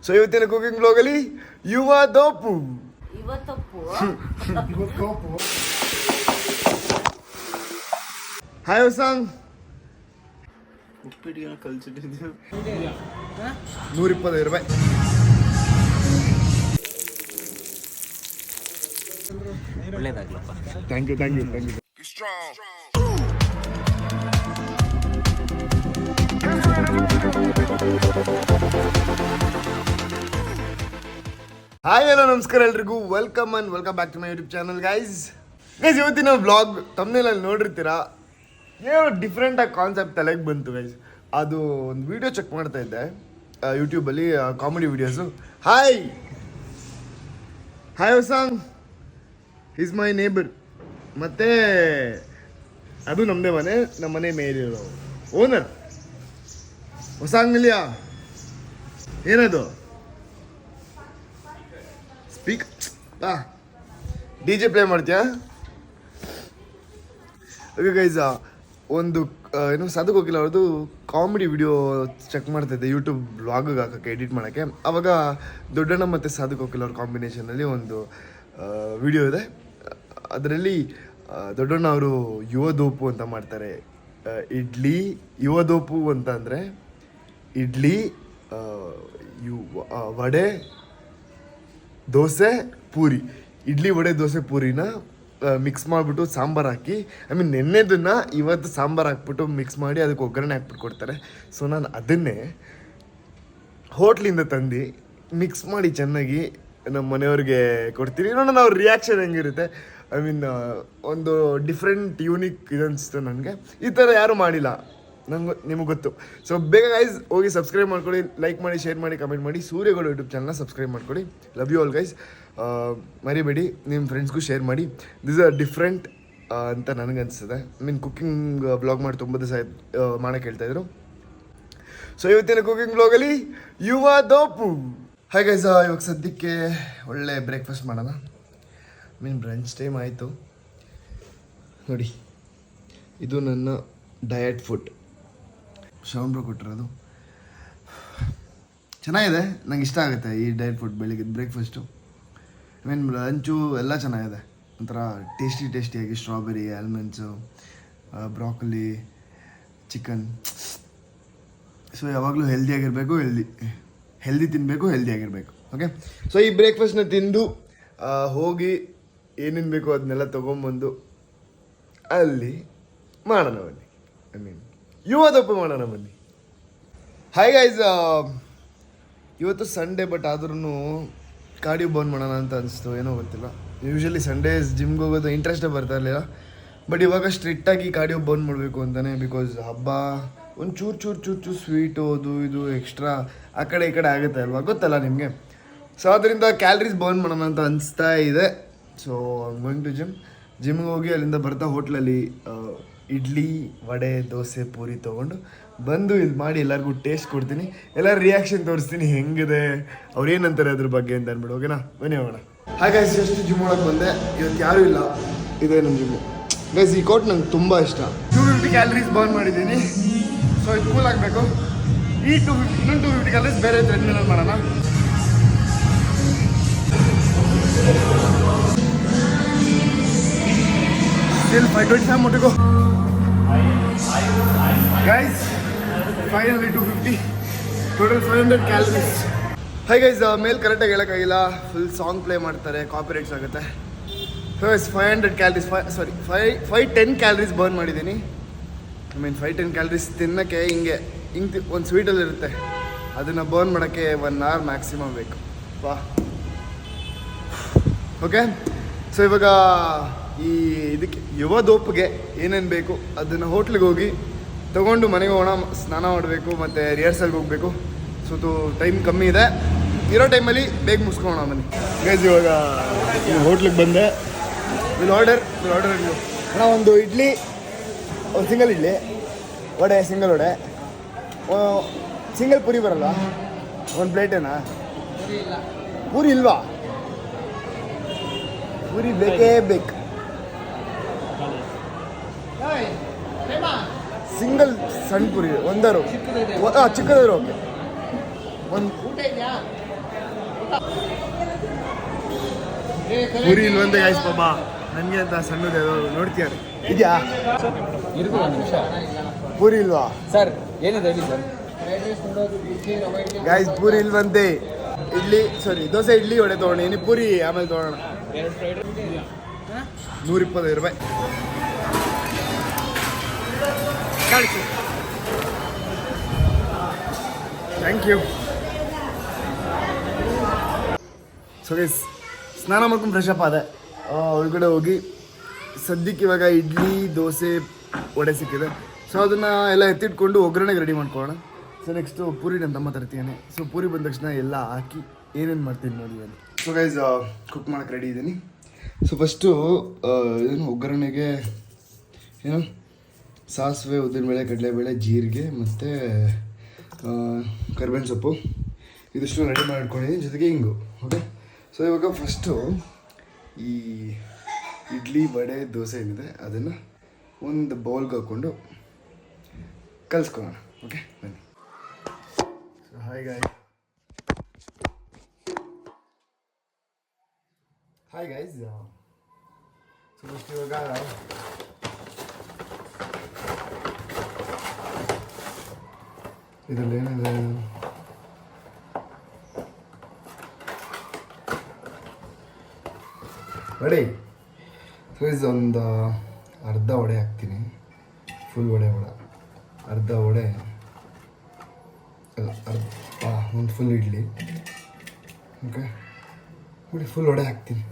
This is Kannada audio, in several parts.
ಸೊ ಇವತ್ತಿನ ಕುಕಿಂಗ್ ಬ್ಲಾಗಲ್ಲಿ ಯುವ ದೋಪು. ಹಾಯ್ ಹೊಸಾಂಗ್. ಉಪ್ಪಿಟ್ಟಿಗೆ ಕಲ್ಸಿಟ್ಟಿದ್ದೀವಿ. 125 ರೂಪಾಯಿ. ಒಳ್ಳೇದಾಗ್ಲಪ್ಪ. Thank you. ಹಾಯ್ ಹಲೋ ನಮಸ್ಕಾರ ಎಲ್ರಿಗೂ. Welcome back to my YouTube channel guys. ಇವತ್ತಿನ ವ್ಲಾಗ್ ತಮ್ಮನೇಲಲ್ಲಿ ನೋಡಿರ್ತೀರಾ, ಏನೋ ಡಿಫ್ರೆಂಟಾಗಿ ಕಾನ್ಸೆಪ್ಟ್ ತಲೆಗೆ ಬಂತು ಗೈಸ್. ಅದು ಒಂದು ವಿಡಿಯೋ ಚೆಕ್ ಮಾಡ್ತಾ ಇದ್ದೆ ಯೂಟ್ಯೂಬಲ್ಲಿ, ಕಾಮಿಡಿ ವಿಡಿಯೋಸು. ಹಾಯ್ ಹೊಸಾಂಗ್ ಈಸ್ ಮೈ ನೇಬರ್. ಮತ್ತು ಅದು ನಮ್ಮದೇ ಮನೆ, ನಮ್ಮ ಮನೆ ಮೇಲಿರೋ ಓನರ್ ಹೊಸಾಂಗ್ಲಿಯಾ. ಏನದು ಸ್ಪೀಕ್ ಬಾ, DJ ಪ್ಲೇ ಮಾಡ್ತೀಯಾ? ಓಕೆ ಗೈಸ್, ಒಂದು ಏನು ಸಾಧು ಕೋಕಿಲ ಅವ್ರದ್ದು ಕಾಮಿಡಿ ವಿಡಿಯೋ ಚೆಕ್ ಮಾಡ್ತಾಯಿದ್ದೆ ಯೂಟ್ಯೂಬ್ ವ್ಲಾಗಿಗೆ ಹಾಕೋಕ್ಕೆ, ಎಡಿಟ್ ಮಾಡೋಕ್ಕೆ. ಆವಾಗ ದೊಡ್ಡಣ್ಣ ಮತ್ತು ಸಾಧು ಕೋಕಿಲ ಅವ್ರ ಕಾಂಬಿನೇಷನಲ್ಲಿ ಒಂದು ವಿಡಿಯೋ ಇದೆ. ಅದರಲ್ಲಿ ದೊಡ್ಡಣ್ಣ ಅವರು ಯುವ ದೋಪು ಅಂತ ಮಾಡ್ತಾರೆ. ಇಡ್ಲಿ ಯುವ ದೋಪು ಅಂತ ಅಂದರೆ ಇಡ್ಲಿ, ವಡೆ, ದೋಸೆ, ಪೂರಿ. ಇಡ್ಲಿ, ವಡೆ, ದೋಸೆ, ಪೂರಿನ ಮಿಕ್ಸ್ ಮಾಡಿಬಿಟ್ಟು ಸಾಂಬಾರು ಹಾಕಿ, ನೆನ್ನೆದನ್ನು ಇವತ್ತು ಸಾಂಬಾರು ಹಾಕ್ಬಿಟ್ಟು ಮಿಕ್ಸ್ ಮಾಡಿ ಅದಕ್ಕೆ ಒಗ್ಗರಣೆ ಹಾಕ್ಬಿಟ್ಟು ಕೊಡ್ತಾರೆ. ಸೊ ನಾನು ಅದನ್ನೇ ಹೋಟ್ಲಿಂದ ತಂದು ಮಿಕ್ಸ್ ಮಾಡಿ ಚೆನ್ನಾಗಿ ನಮ್ಮ ಮನೆಯವ್ರಿಗೆ ಕೊಡ್ತೀನಿ. ನೋಡೋಣ ಅವ್ರ ರಿಯಾಕ್ಷನ್ ಹೆಂಗಿರುತ್ತೆ. ಒಂದು ಡಿಫ್ರೆಂಟ್ ಯೂನಿಕ್ ಇದನ್ನಿಸ್ತು ನನಗೆ. ಈ ಥರ ಯಾರೂ ಮಾಡಿಲ್ಲ, ನಿಮಗೆ ಗೊತ್ತು. ಸೊ ಬೇಗ ಗೈಸ್ ಹೋಗಿ ಸಬ್ಸ್ಕ್ರೈಬ್ ಮಾಡ್ಕೊಳ್ಳಿ, ಲೈಕ್ ಮಾಡಿ, ಶೇರ್ ಮಾಡಿ, ಕಮೆಂಟ್ ಮಾಡಿ. ಸೂರ್ಯಗಳು ಯೂಟ್ಯೂಬ್ ಚಾನಲ್ನ ಸಬ್ಸ್ಕ್ರೈಬ್ ಮಾಡ್ಕೊಳ್ಳಿ. Love you all guys. ಮರಿಬೇಡಿ, ನಿಮ್ಮ ಫ್ರೆಂಡ್ಸ್ಗೂ ಶೇರ್ ಮಾಡಿ. ದಿಸ್ ಆರ್ ಡಿಫ್ರೆಂಟ್ ಅಂತ ನನಗನ್ನಿಸ್ತದೆ. ಕುಕ್ಕಿಂಗ್ ಬ್ಲಾಗ್ ಮಾಡಿ ತುಂಬ ದಿವಸ ಮಾಡೋಕ್ಕೆ ಹೇಳ್ತಾಯಿದ್ರು. ಸೊ ಇವತ್ತಿನ ಕುಕಿಂಗ್ ಬ್ಲಾಗಲ್ಲಿ ಯುವ ದೋಪು. ಹಾಯ್ ಗೈಸ್, ಇವಾಗ ಸದ್ಯಕ್ಕೆ ಒಳ್ಳೆ ಬ್ರೇಕ್ಫಾಸ್ಟ್ ಮಾಡೋಣ. ಬ್ರಂಚ್ ಟೈಮ್ ಆಯಿತು ನೋಡಿ. ಇದು ನನ್ನ ಡಯಟ್ ಫುಡ್, ಶ್ರವಣ್ರು ಕೊಟ್ಟಿರೋದು. ಚೆನ್ನಾಗಿದೆ, ನಂಗೆ ಇಷ್ಟ ಆಗುತ್ತೆ ಈ ಡಯಟ್ ಫುಡ್. ಬೆಳಿಗ್ಗೆ ಬ್ರೇಕ್ಫಾಸ್ಟು, ಲಂಚು ಎಲ್ಲ ಚೆನ್ನಾಗಿದೆ. ಒಂಥರ ಟೇಸ್ಟಿಯಾಗಿ ಸ್ಟ್ರಾಬೆರಿ, ಆಲ್ಮಂಡ್ಸು, ಬ್ರಾಕೊಲಿ, ಚಿಕನ್. ಸೊ ಯಾವಾಗಲೂ ಹೆಲ್ದಿಯಾಗಿರಬೇಕು, ಹೆಲ್ದಿ ತಿನ್ನಬೇಕು, ಹೆಲ್ದಿಯಾಗಿರಬೇಕು. ಓಕೆ, ಸೊ ಈ ಬ್ರೇಕ್ಫಾಸ್ಟ್ನ ತಿಂದು ಹೋಗಿ ಏನೇನು ಬೇಕೋ ಅದನ್ನೆಲ್ಲ ತೊಗೊಂಬಂದು ಅಲ್ಲಿ ಮಾಡೋಣ ಬನ್ನಿ. ಯುವ ದೋಪು ಮಾಡೋಣ ಬನ್ನಿ. ಹಾಯ್ ಗೈಸ್, ಇವತ್ತು ಸಂಡೇ, ಬಟ್ ಆದ್ರೂ ಕಾರ್ಡಿಯೋ ಬರ್ನ್ ಮಾಡೋಣ ಅಂತ ಅನಿಸ್ತು. ಏನೋ ಗೊತ್ತಿಲ್ಲ. ಯೂಶ್ವಲಿ ಸಂಡೇಸ್ ಜಿಮ್ಗೆ ಹೋಗೋದು ಇಂಟ್ರೆಸ್ಟೇ ಬರ್ತಾ ಇರಲಿಲ್ಲ. ಬಟ್ ಇವಾಗ ಸ್ಟ್ರಿಕ್ಟಾಗಿ ಕಾರ್ಡಿಯೋ ಬರ್ನ್ ಮಾಡಬೇಕು ಅಂತಲೇ. ಬಿಕಾಸ್ ಹಬ್ಬ ಒಂದು ಚೂರು ಸ್ವೀಟು, ಅದು ಇದು ಎಕ್ಸ್ಟ್ರಾ ಆ ಕಡೆ ಈ ಕಡೆ ಆಗುತ್ತೆ ಅಲ್ವಾ, ಗೊತ್ತಲ್ಲ ನಿಮಗೆ. ಸೊ ಅದರಿಂದ ಕ್ಯಾಲರೀಸ್ ಬರ್ನ್ ಮಾಡೋಣ ಅಂತ ಅನಿಸ್ತಾ ಇದೆ. ಸೊ ಗೋಯಿಂಗ್ ಟು ಜಿಮ್ಗೆ ಹೋಗಿ ಅಲ್ಲಿಂದ ಬರ್ತಾ ಹೋಟ್ಲಲ್ಲಿ ಇಡ್ಲಿ, ವಡೆ, ದೋಸೆ, ಪೂರಿ ತೊಗೊಂಡು ಬಂದು ಇದು ಮಾಡಿ ಎಲ್ಲರಿಗೂ ಟೇಸ್ಟ್ ಕೊಡ್ತೀನಿ. ಎಲ್ಲರ ರಿಯಾಕ್ಷನ್ ತೋರಿಸ್ತೀನಿ, ಹೆಂಗಿದೆ ಅವ್ರು ಏನಂತಾರೆ ಅದ್ರ ಬಗ್ಗೆ ಅಂತ ಅಂದ್ಬಿಡು. ಓಕೆನಾ, ಬನ್ನಿ ಹೋಗೋಣ. ಹಾಗಾಗಿ ಎಷ್ಟು ಜಿಮ್ ಒಳಗೆ ಬಂದೆ. ಇವತ್ತು ಯಾರೂ ಇಲ್ಲ, ಇದೇ ನಮ್ಮ ಜಿಮ್ಮು ಗೈಸ್. ಈ ಕೋಟ್ ನಂಗೆ ತುಂಬ ಇಷ್ಟ. 250 ಕ್ಯಾಲರೀಸ್ ಬರ್ನ್ ಮಾಡಿದ್ದೀನಿ. ಸೊ ಇದು ಕೂಲ್ ಆಗಬೇಕು. ಈ 250 ಕ್ಯಾಲರೀಸ್ ಬೇರೆ ಟ್ರೆಡ್ಮಿಲಲ್ಲಿ ಮಾಡೋಣ. Still 525 more to go. Guys, finally 250. Total 500 calories. Hi guys, ಮೇಲ್ ಕರೆಕ್ಟಾಗಿ ಹೇಳೋಕ್ಕಾಗಿಲ್ಲ, ಫುಲ್ ಸಾಂಗ್ ಪ್ಲೇ ಮಾಡ್ತಾರೆ, ಕಾಪಿರೈಟ್ಸ್ ಆಗುತ್ತೆ. ಫಸ್ಟ್ 500 ಕ್ಯಾಲರೀಸ್, 510 ಕ್ಯಾಲರೀಸ್ ಬರ್ನ್ ಮಾಡಿದ್ದೀನಿ. 510 ಕ್ಯಾಲರೀಸ್ ತಿನ್ನೋಕ್ಕೆ ಹಿಂಗೆ ಒಂದು ಸ್ವೀಟಲ್ಲಿ ಇರುತ್ತೆ, ಅದನ್ನು ಬರ್ನ್ ಮಾಡೋಕ್ಕೆ 1 hour ಮ್ಯಾಕ್ಸಿಮಮ್ ಬೇಕು. ವಾ, ಓಕೆ. ಸೊ ಇವಾಗ ಈ ಇದಕ್ಕೆ ಯುವ ದೋಪಿಗೆ ಏನೇನು ಬೇಕು ಅದನ್ನು ಹೋಟ್ಲಿಗೆ ಹೋಗಿ ತೊಗೊಂಡು ಮನೆಗೆ ಹೋಗೋಣ. ಸ್ನಾನ ಮಾಡಬೇಕು ಮತ್ತು ರಿಹರ್ಸಲ್ಗೆ ಹೋಗಬೇಕು. ಸೊ ಟೈಮ್ ಕಮ್ಮಿ ಇದೆ, ಇರೋ ಟೈಮಲ್ಲಿ ಬೇಗ ಮುಗಿಸ್ಕೊಳ್ಳೋಣ ಬನ್ನಿ ಗೈಸ್. ಇವಾಗ ಹೋಟ್ಲಿಗೆ ಬಂದೆ. ವಿಲ್ ಆರ್ಡರ್ ಅಣ್ಣ ಒಂದು ಇಡ್ಲಿ, ಒಂದು single idli, vada single vada, single puri ಬರಲ್ಲ, ಒಂದು ಪ್ಲೇಟೇನಾ? ಪೂರಿ ಇಲ್ವಾ? ಪೂರಿ ಬೇಕೇ ಬೇಕು. ಸಿಂಗಲ್ ಸಣ್ಣ ಪುರಿ ಒಂದಾರು, ಚಿಕ್ಕದಾದ್ರು ಓಕೆ. ಒಂದು ಪೂರಿ ಇಲ್ಲಿ ಒಂದೇ ಗಾಯ್ಸ್ ಪಾಪ ನನಗೆ ಅಂತ ಸಣ್ಣದು ನೋಡ್ತೀಯಾರ ಇದೆಯಾ ಇರ್ತೀವಿ ಒಂದು ನಿಮಿಷ ಪೂರಿ ಇಲ್ವಾ ಸರ್ ಏನಿದೆ ಹೇಳಿ ಸರ್ ಗಾಯ್ಸ್ ಪೂರಿ ಇಲ್ವಂತೆ ಇಡ್ಲಿ ಸಾರಿ ದೋಸೆ ಇಡ್ಲಿ ವಡೆ ತೊಗೊಂಡಿನಿ ಪೂರಿ ಆಮೇಲೆ ತೊಗೊಳೋಣ 125 ರೂಪಾಯಿ ಥ್ಯಾಂಕ್ ಯು ಸೊ ಗೈಸ್ ಸ್ನಾನ ಮಾಡ್ಕೊಂಡು ಫ್ರೆಶ್ ಅಪ್ ಆದೆ ಒಳಗಡೆ ಹೋಗಿ ಸದ್ಯಕ್ಕೆ ಇವಾಗ ಇಡ್ಲಿ ದೋಸೆ ವಡೆ ಸಿಕ್ಕಿದೆ ಸೊ ಅದನ್ನು ಎಲ್ಲ ಎತ್ತಿಟ್ಕೊಂಡು ಒಗ್ಗರಣೆಗೆ ರೆಡಿ ಮಾಡ್ಕೊಳ್ಳೋಣ ಸೊ ನೆಕ್ಸ್ಟು ಪೂರಿ ನನ್ನ ತಮ್ಮ ತರ್ತೀನಿ ಸೊ ಪೂರಿ ಬಂದ ತಕ್ಷಣ ಎಲ್ಲ ಹಾಕಿ ಏನೇನು ಮಾಡ್ತೀನಿ ನೋಡಿ ನಾನು ಸೊ ಗೈಸ್ ಕುಕ್ ಮಾಡೋಕ್ಕೆ ರೆಡಿ ಇದ್ದೀನಿ ಸೊ ಫಸ್ಟು ಏನು ಒಗ್ಗರಣೆಗೆ ಏನು ಸಾಸಿವೆ ಉದ್ದಿನಬೇಳೆ ಕಡಲೆಬೇಳೆ ಜೀರಿಗೆ ಮತ್ತು ಕರ್ಬೇವಿನ ಸೊಪ್ಪು ಇದಿಷ್ಟು ರೆಡಿ ಮಾಡ್ಕೊಂಡಿದ್ದೀನಿ ಜೊತೆಗೆ ಹಿಂಗು ಓಕೆ ಸೊ ಇವಾಗ ಫಸ್ಟು ಈ ಇಡ್ಲಿ ವಡೆ ದೋಸೆ ಏನಿದೆ ಅದನ್ನು ಒಂದು ಬೌಲ್ಗೆ ಹಾಕ್ಕೊಂಡು ಕಲಿಸ್ಕೊಳ್ಳೋಣ ಓಕೆ ಬನ್ನಿ so hi guys so first ಇವಾಗ ಇದರಲ್ಲಿ ಏನಿದೆ ರೆಡಿ ಸೊ ಇದು ಒಂದು ಅರ್ಧ ವಡೆ ಹಾಕ್ತೀನಿ ಫುಲ್ ವಡೆ ಅರ್ಧ ವಡೆ ಅಲ್ಲ ಒಂದು ಫುಲ್ ಇಡ್ಲಿ ಓಕೆ ನೋಡಿ ಫುಲ್ ವಡೆ ಹಾಕ್ತೀನಿ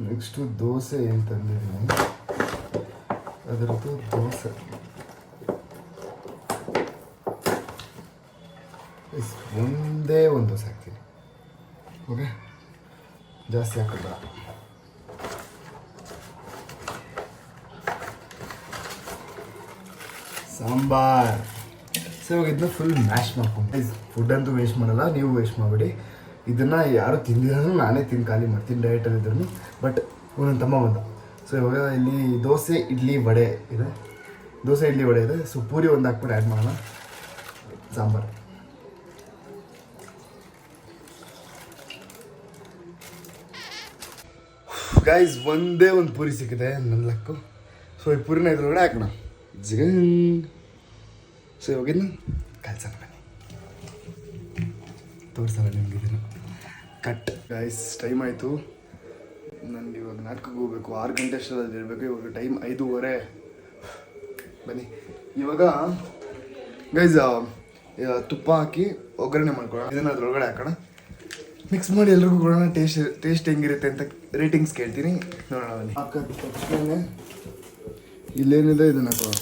ನೆಕ್ಸ್ಟು ದೋಸೆ ಏನು ತಂದಿದ್ದೀನಿ ಅದರದ್ದು ದೋಸೆ ಒಂದೇ ಒಂದು ದೋಸೆ ಹಾಕ್ತೀನಿ ಓಕೆ ಜಾಸ್ತಿ ಹಾಕೋಲ್ಲ ಸಾಂಬಾರ್ ಸೊ ಇವಾಗ ಇದನ್ನ ಫುಲ್ ಮ್ಯಾಶ್ ಮಾಡ್ಕೊಂಡು ಫುಡ್ ಅಂತೂ ವೇಸ್ಟ್ ಮಾಡಲ್ಲ ನೀವು ವೇಸ್ಟ್ ಮಾಡಬೇಡಿ ಇದನ್ನು ಯಾರು ತಿಂದಿದ್ರು ನಾನೇ ತಿಂದು ಖಾಲಿ ಮಾಡ್ತೀನಿ ಡಯಟಲ್ಲಿ ಇದ್ರೂ ಬಟ್ ಒಂದೊಂದು ತಮ್ಮ ಬಂದ ಸೊ ಇವಾಗ ಇಲ್ಲಿ ದೋಸೆ ಇಡ್ಲಿ ವಡೆ ಇದೆ ಸೊ ಪೂರಿ ಒಂದು ಹಾಕ್ಬಿಟ್ಟು ಆ್ಯಡ್ ಮಾಡೋಣ ಸಾಂಬಾರು ಗೈಸ್ ಒಂದೇ ಒಂದು ಪೂರಿ ಸಿಕ್ಕಿದೆ ನನ್ನ ಲಕ್ಕು ಸೊ ಈ ಪೂರಿನ ಇದ್ರೊಳಗಡೆ ಹಾಕೋಣ ಜಿಗನ್ ಸೊ ಇವಾಗಿನ ಕಲ್ಸೋಣ ಬನ್ನಿ ತೋರಿಸೋಣ ನಿಮ್ಗೆ ಇದನ್ನು ಕಟ್ ಗೈಸ್ ಟೈಮ್ ಆಯಿತು ನನಗೆ ಇವಾಗ ನಾಟಕಕ್ಕೆ ಹೋಗ್ಬೇಕು 6 ಗಂಟೆ ಅಷ್ಟರಲ್ಲಿ ಇರಬೇಕು ಇವಾಗ ಟೈಮ್ 5:30 ಬನ್ನಿ ಇವಾಗ ಗೈಸ್ ತುಪ್ಪ ಹಾಕಿ ಒಗ್ಗರಣೆ ಮಾಡ್ಕೊಳ್ಳೋಣ ಇದನ್ನು ಅದ್ರೊಳಗಡೆ ಹಾಕೋಣ ಮಿಕ್ಸ್ ಮಾಡಿ ಎಲ್ರಿಗೂ ಕೊಡೋಣ ಟೇಸ್ಟ್ ಹೆಂಗಿರುತ್ತೆ ಅಂತ ರೇಟಿಂಗ್ಸ್ ಕೇಳ್ತೀನಿ ನೋಡೋಣ ಬನ್ನಿ ಹಾಕೋದು ತಕ್ಷಣ ಇಲ್ಲೇನಿದೆ ಇದನ್ನು ಹಾಕೋಣ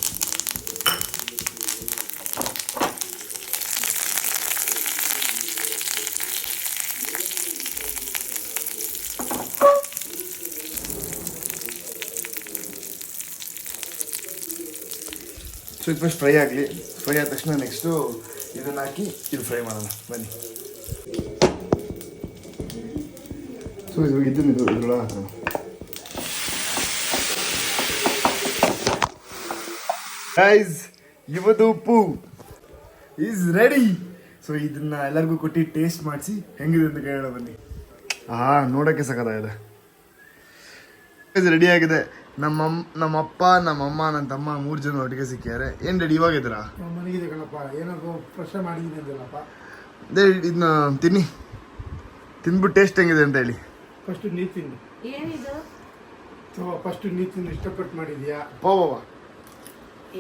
ಸೊ ಇದು ಫಸ್ಟ್ ಫ್ರೈ ಆಗಲಿ ಫ್ರೈ ಆದ ತಕ್ಷಣ ನೆಕ್ಸ್ಟು ಇದನ್ನು ಹಾಕಿ ಇದು ಫ್ರೈ ಮಾಡೋಣ ಬನ್ನಿ ಸೊ ಇದು ಇದ್ರೊಳಗೆ ಹಾಕೋಣ ಗೈಸ್ ಇವತ್ತು ಉಪ್ಪು ಈಸ್ ರೆಡಿ ಸೊ ಇದನ್ನ ಎಲ್ಲರಿಗೂ ಕೊಟ್ಟು ಟೇಸ್ಟ್ ಮಾಡಿಸಿ ಹೆಂಗಿದೆ ಅಂತ ಕೇಳೋಣ ಬನ್ನಿ ನೋಡೋಕ್ಕೆ ಸಖತ್ತಾಗಿದೆ ರೆಡಿ ಆಗಿದೆ ನಮ್ಮಪ್ಪ ನಮ್ಮಮ್ಮ ನನ್ನ ತಮ್ಮ 3 ಜನ ಒಟ್ಟಿಗೆ ಸಿಕ್ಕಿದ್ದಾರೆ ಏನು ರೆಡಿ ಇವಾಗಿದ್ದೀರಾ ಮನೆಗಿದೆ ಕಣಪ್ಪ ಏನಾದ್ರು ಫ್ರೆಶ್ ಮಾಡಿದ್ದೀನಿ ಅಂದಿಲ್ಲಪ್ಪ ಅದೇ ಇದನ್ನ ತಿಂದ್ಬಿಟ್ಟು ಟೇಸ್ಟ್ ಹೆಂಗಿದೆ ಅಂತ ಹೇಳಿ ಫಸ್ಟ್ ನೀರು ತಿಂದು ಏನಿದು ಫಸ್ಟ್ ನೀರು ತಿಂದು ಇಷ್ಟಪಟ್ಟು ಮಾಡಿದ್ಯಾ ಪಾವ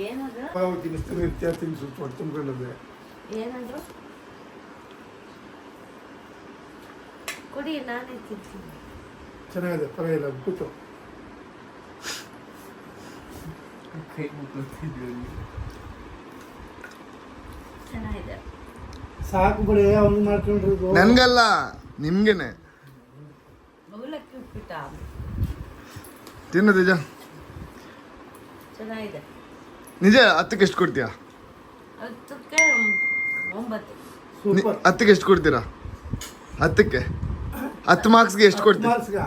ಏನದು ಪಾವು ತಿನ್ನಿಸ್ತಾನೆ ಇರ್ತೀಯ ತಿಂದು ಸ್ವಲ್ಪ ಹೊಟ್ಟೆ ತುಂಬಿಕೊಳ್ಳೋದೆ ಏನದು ಕೊಡಿ ನಾನೇ ತಿಂತೀನಿ ಚೆನ್ನಾಗಿದೆ ಪರವಾಗಿಲ್ಲ ಕೂತು ಚೆನ್ನಾಗಿದೆ ಸಾಕು ಬಿಡಿ ಅವ್ನು ಮಾಡ್ಕೊಂಡಿರೋದು ನನ್ಗಲ್ಲ ನಿಮ್ಗೆನೆ ಅವಲಕ್ಕಿ ಉಪ್ಪಿಟ್ಟ ತಿನ್ನು ನಿಜ ಚೆನ್ನಾಗಿದೆ ನಿಜ 10ಕ್ಕೆ ಎಷ್ಟು ಕೊಡ್ತೀಯಾ 10ಕ್ಕೆ 9 ಸೂಪರ್ 10ಕ್ಕೆ ಎಷ್ಟು ಕೊಡ್ತೀರಾ 10ಕ್ಕೆ 10 ಮಾರ್ಕ್ಸ್ಗೆ ಎಷ್ಟು ಕೊಡ್ತೀರಾ ಮಾರ್ಕ್ಸ್ಗ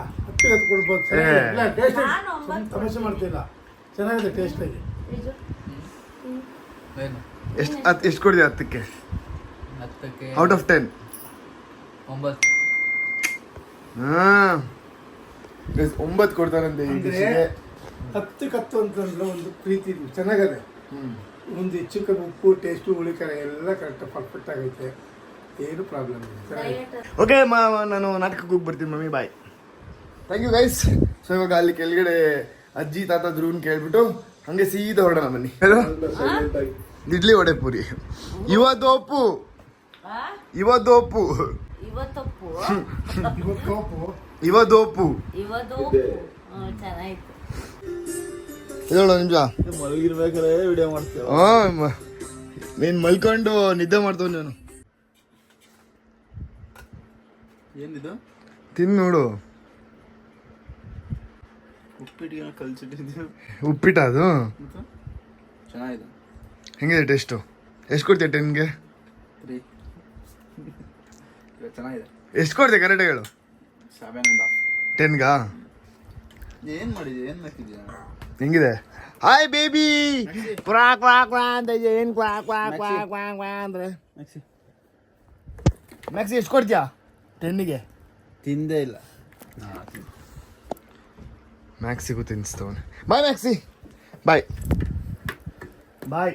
10 ಕೊಡ್ಬೋದು ಇಲ್ಲ ಟೇಸ್ಟ್ ನಾನು 9 ಸಮಸ್ಯೆ ಮಾಡ್ತಿಲ್ಲ ಚೆನ್ನಾಗಿದೆ ಟೇಸ್ಟ್ ಆಗಿ ಇದು ಏನು ಎಷ್ಟು ಕೊಡ್ತೀಯ 10ಕ್ಕೆ 10ಕ್ಕೆ ಔಟ್ ಆಫ್ 10? 9. ಹಾಂ 9 ಕೊಡ್ತಾರಂತೆ ಈ ಅಂದ್ರೆ ಡಿಶ್ಗೆ. 10 ಅಂತಂದ್ರೆ ಒಂದು ಪ್ರೀತಿ ಚೆನ್ನಾಗದೆ. ಒಂದು ಹೆಚ್ಚು ಕಮ್ಮಿ ಉಪ್ಪು ಟೇಸ್ಟು ಹುಳಿಕರ ಎಲ್ಲ ಕರೆಕ್ಟ್ ಪರ್ಫೆಕ್ಟ್ ಆಗೈತೆ, ಏನು ಪ್ರಾಬ್ಲಮ್ ಇಲ್ಲ, ಚೆನ್ನಾಗಿದೆ. ಓಕೆ ನಾನು ನಾಟಕಕ್ಕೆ ಹೋಗಿ ಬರ್ತೀನಿ mummy, bye. Thank you guys. So ಇವಾಗ ಅಲ್ಲಿ ಕೆಳಗಡೆ ಅಜ್ಜಿ ತಾತ ಧ್ರುವನ್ ಕೇಳ್ಬಿಟ್ಟು ಹಂಗೆ ಸೀದಾ ಹೊರಡೋಣ ಬನ್ನಿ. ಇಡ್ಲಿ ವಡೆ ಪೂರಿ ಇವತ್ತೊಪ್ಪು ಇವತ್ತೊಪ್ಪು ಇವತ್ತೊಪ್ಪು ಚೆನ್ನಾಯ್ತು. ಇದೊಳ ನಿಮಿಷ ಮಲಗಿರ್ಬೇಕಾದ್ರೆ ವಿಡಿಯೋ ಮಾಡ್ತೀವಿ. ನೀನು ಮಲ್ಕೊಂಡು ನಿದ್ದೆ ಮಾಡ್ತವ್ ನಾನು. ಏನಿದು? ತಿಂದು ನೋಡು. ಉಪ್ಪಿಟ್ಟಿಗೆ ಕಲ್ಸಿಟ್ಟಿದ್ದೀವಿ. ಉಪ್ಪಿಟ್ಟ ಅದು ಚೆನ್ನಾಗಿದೆ. ಹೆಂಗಿದೆ ಟೇಸ್ಟು? ಎಷ್ಟು ಕೊಡ್ತೀಯ 10ಗೆ? 3. ಚೆನ್ನಾಗಿದೆ. ಎಷ್ಟು ಕೊಡ್ತೀಯ ಕರೆಕ್ಟಾಗಿ ಹೇಳು. 7.5. 10ಗಾ? ಏನು ಮಾಡಿದ್ಯಾ? ಏನು ಹಾಕಿದ್ಯಾ? ಹೆಂಗಿದೆ? ಹಾಯ್ ಬೇಬಿ ಕ್ವಾ ಕ್ವಾ ಕ್ವಾ ಅಂತ ಇದೆ. ಏನು ಕ್ವಾ ಕ್ವಾ ಕ್ವಾ ಕ್ವಾ ಕ್ವಾ ಅಂದ್ರೆ ಮ್ಯಾಕ್ಸಿ ಎಷ್ಟು ಕೊಡ್ತೀಯಾ 10ಗೆ? ತಿಂದೇ ಇಲ್ಲ. ಮ್ಯಾಕ್ಸಿಗೂ ತಿನ್ನಿಸ್ತವನೆ. ಬಾಯ್ ಮ್ಯಾಕ್ಸಿ, ಬಾಯ್ ಬಾಯ್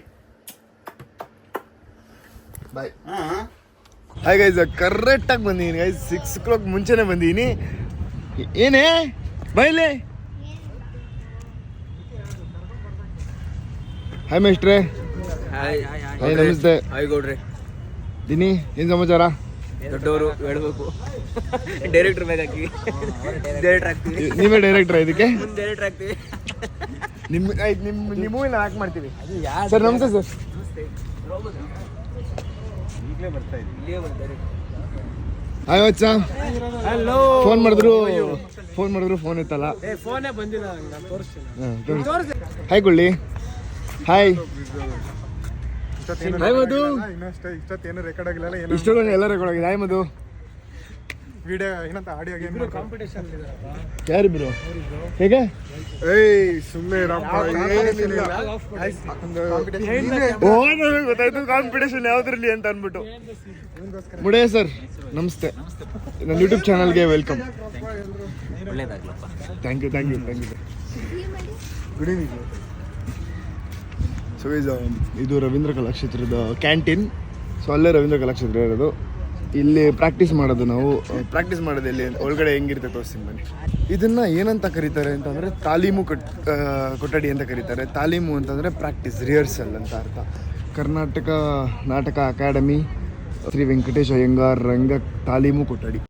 ಬಾಯ್. ಹಾಯ್ ಗೈಸ್, ಕರೆಕ್ಟಾಗಿ ಬಂದಿದ್ದೀನಿ ಗೈಸ್. 6 o'clock ಮುಂಚೆನೇ ಬಂದಿದ್ದೀನಿ. ಏನೇ ಬೈಲೆ? ಹಾಯ್ ಮೇಷ್ಟ್ರೆ. ಹಾಯ್ ಹಾಯ್ ನಮಸ್ತೆ. ಹಾಯ್ ಗೌಡ್ರೆ. ದಿನಿ ಏನು ಸಮಾಚಾರ? ದೊಡ್ಡವರು ಹೇಳ್ಬೇಕು. ಡೈರೆಕ್ಟರ್ ಬೇಕಾಗಿ ಡೈರೆಕ್ಟರ್ ಆಗ್ತೀವಿ. ನೀವೇ ಡೈರೆಕ್ಟ್ರಾ ಇದಕ್ಕೆ? ಡೈರೆಕ್ಟರ್ ಆಗ್ತೀವಿ. ನಿಮ್ಮ ಮೂವಿನ ಹಾಕಿ ಮಾಡ್ತೀವಿ ಸರ್. ನಮಸ್ತೆ ಸರ್. ಈಗಲೇ ಬರ್ತಾ ಇದ್ದೀವಿ. ಇಲ್ಲೇ ಬರ್ತಾರೆ. ಹಾಯ್ ವತ್ಸ. ಹಲೋ. ಫೋನ್ ಮಾಡಿದ್ರು ಫೋನ್ ಎತ್ತಲ್ಲ. ಫೋನೇ ಬಂದಿಲ್ಲ. ನಾನು ತೋರಿಸ್ತೀನಿ. ಹಾಯ್ ಗುಳ್ಳಿ. ಹಾಯ್ ಹಾಯ್ ಮಧು. ಇಷ್ಟೊತ್ತೇನು ರೆಕಾರ್ಡ್ ಆಗಿಲ್ಲ, ಇಷ್ಟೊಂದು ಎಲ್ಲ ರೆಕಾರ್ಡ್ ಆಗಿದೆ. ಹಾಯ್ ಮಧು. ವಿಡಿಯೋ ಏನಂತ ಆಡಿಯೋ ಗೇಮ್ ಕಾಂಪಿಟೇಷನ್ ಯಾರಿಬ್ರು? ಹೇಗೆ? ಏಯ್ ಸುಮ್ಮನೆ ಗೊತ್ತಾಯ್ತು ಕಾಂಪಿಟೇಷನ್ ಯಾವ್ದ್ರಲ್ಲಿ ಅಂತ ಅನ್ಬಿಟ್ಟು. ಮುಡೇ ಸರ್ ನಮಸ್ತೆ. ನನ್ನ ಯೂಟ್ಯೂಬ್ ಚಾನಲ್ಗೆ ವೆಲ್ಕಮ್. ಒಳ್ಳೇದಾಗ್ಲಪ್ಪ. Thank you. Good evening. So ಇದು ರವೀಂದ್ರ ಕಲಾಕ್ಷೇತ್ರದ ಕ್ಯಾಂಟೀನ್. ಸೊ ಅಲ್ಲೇ ರವೀಂದ್ರ ಕಲಾಕ್ಷೇತ್ರ ಇರೋದು. ಇಲ್ಲಿ ಪ್ರಾಕ್ಟೀಸ್ ಮಾಡೋದು. ನಾವು ಪ್ರಾಕ್ಟೀಸ್ ಮಾಡೋದು ಇಲ್ಲಿ ಒಳಗಡೆ ಹೆಂಗಿರುತ್ತೆ ತೋರಿಸ್ತೀನಿ ಬನ್ನಿ. ಇದನ್ನು ಏನಂತ ಕರೀತಾರೆ ಅಂತಂದರೆ ತಾಲೀಮು ಕೊಠಡಿ ಅಂತ ಕರೀತಾರೆ. ತಾಲೀಮು ಅಂತಂದರೆ ಪ್ರಾಕ್ಟೀಸ್, ರಿಹರ್ಸಲ್ ಅಂತ ಅರ್ಥ. ಕರ್ನಾಟಕ ನಾಟಕ ಅಕಾಡೆಮಿ ಶ್ರೀ ವೆಂಕಟೇಶ್ ಅಯ್ಯಂಗಾರ್ ರಂಗ ತಾಲೀಮು ಕೊಠಡಿ.